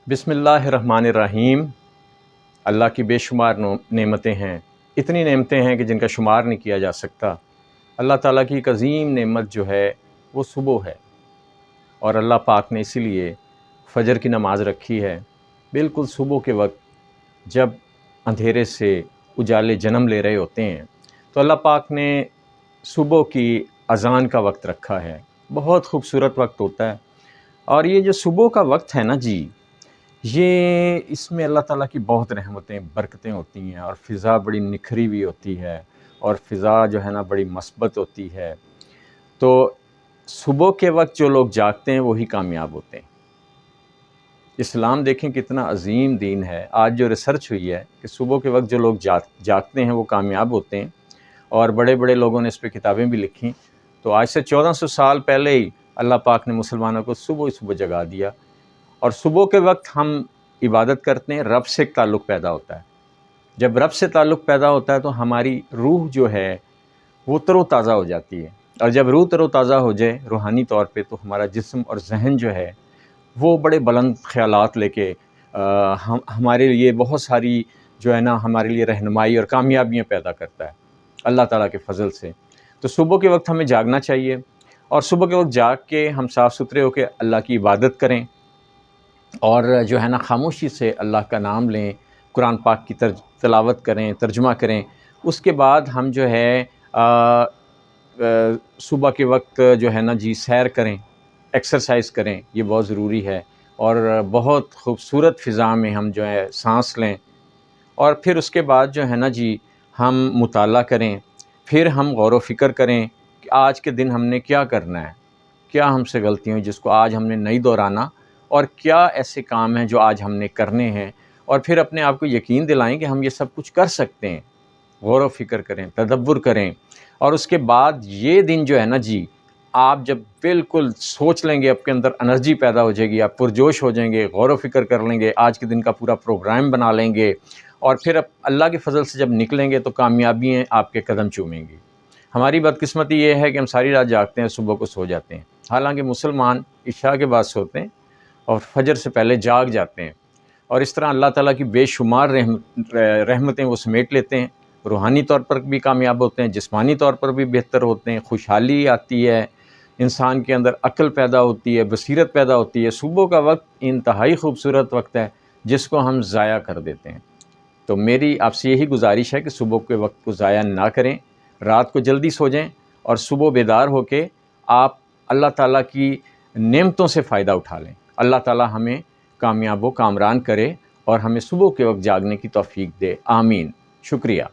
بسم اللہ الرحمن الرحیم۔ اللہ کی بے شمار نعمتیں ہیں، اتنی نعمتیں ہیں کہ جن کا شمار نہیں کیا جا سکتا۔ اللہ تعالیٰ کی ایک عظیم نعمت جو ہے وہ صبح ہے، اور اللہ پاک نے اسی لیے فجر کی نماز رکھی ہے بالکل صبح کے وقت، جب اندھیرے سے اجالے جنم لے رہے ہوتے ہیں تو اللہ پاک نے صبح کی اذان کا وقت رکھا ہے۔ بہت خوبصورت وقت ہوتا ہے، اور یہ جو صبح کا وقت ہے نا جی، یہ اس میں اللہ تعالیٰ کی بہت رحمتیں برکتیں ہوتی ہیں، اور فضا بڑی نکھری ہوئی ہوتی ہے، اور فضا جو ہے نا بڑی مثبت ہوتی ہے۔ تو صبح کے وقت جو لوگ جاگتے ہیں وہی کامیاب ہوتے ہیں۔ اسلام دیکھیں کتنا عظیم دین ہے۔ آج جو ریسرچ ہوئی ہے کہ صبح کے وقت جو لوگ جاگتے ہیں وہ کامیاب ہوتے ہیں، اور بڑے بڑے لوگوں نے اس پہ کتابیں بھی لکھی۔ تو آج سے 1400 سال پہلے ہی اللہ پاک نے مسلمانوں کو صبح صبح جگا دیا، اور صبح کے وقت ہم عبادت کرتے ہیں، رب سے ایک تعلق پیدا ہوتا ہے۔ جب رب سے تعلق پیدا ہوتا ہے تو ہماری روح جو ہے وہ تر و تازہ ہو جاتی ہے، اور جب روح تر و تازہ ہو جائے روحانی طور پہ، تو ہمارا جسم اور ذہن جو ہے وہ بڑے بلند خیالات لے کے ہمارے لیے بہت ساری جو ہے نا ہمارے لیے رہنمائی اور کامیابیاں پیدا کرتا ہے اللہ تعالیٰ کے فضل سے۔ تو صبح کے وقت ہمیں جاگنا چاہیے، اور صبح کے وقت جاگ کے ہم صاف ستھرے ہو کے اللہ کی عبادت کریں، اور جو ہے نا خاموشی سے اللہ کا نام لیں، قرآن پاک کی تلاوت کریں، ترجمہ کریں۔ اس کے بعد ہم جو ہے صبح کے وقت جو ہے نا جی سیر کریں، ایکسرسائز کریں، یہ بہت ضروری ہے، اور بہت خوبصورت فضا میں ہم جو ہے سانس لیں، اور پھر اس کے بعد جو ہے نا جی ہم مطالعہ کریں، پھر ہم غور و فکر کریں کہ آج کے دن ہم نے کیا کرنا ہے، کیا ہم سے غلطی ہوئی جس کو آج ہم نے نہیں دہرانا، اور کیا ایسے کام ہیں جو آج ہم نے کرنے ہیں، اور پھر اپنے آپ کو یقین دلائیں کہ ہم یہ سب کچھ کر سکتے ہیں۔ غور و فکر کریں، تدبر کریں، اور اس کے بعد یہ دن جو ہے نا جی، آپ جب بالکل سوچ لیں گے، آپ کے اندر انرجی پیدا ہو جائے گی، آپ پرجوش ہو جائیں گے، غور و فکر کر لیں گے، آج کے دن کا پورا پروگرام بنا لیں گے، اور پھر اب اللہ کے فضل سے جب نکلیں گے تو کامیابیاں آپ کے قدم چومیں گی۔ ہماری بدقسمتی یہ ہے کہ ہم ساری رات جاگتے ہیں، صبح کو سو جاتے ہیں، حالانکہ مسلمان عشاء کے بعد سوتے ہیں اور فجر سے پہلے جاگ جاتے ہیں، اور اس طرح اللہ تعالیٰ کی بے شمار رحمتیں وہ سمیٹ لیتے ہیں۔ روحانی طور پر بھی کامیاب ہوتے ہیں، جسمانی طور پر بھی بہتر ہوتے ہیں، خوشحالی آتی ہے، انسان کے اندر عقل پیدا ہوتی ہے، بصیرت پیدا ہوتی ہے۔ صبح کا وقت انتہائی خوبصورت وقت ہے جس کو ہم ضائع کر دیتے ہیں۔ تو میری آپ سے یہی گزارش ہے کہ صبح کے وقت کو ضائع نہ کریں، رات کو جلدی سو جائیں، اور صبح بیدار ہو کے آپ اللہ تعالیٰ کی نعمتوں سے فائدہ اٹھا لیں۔ اللہ تعالیٰ ہمیں کامیاب و کامران کرے، اور ہمیں صبح کے وقت جاگنے کی توفیق دے، آمین۔ شکریہ۔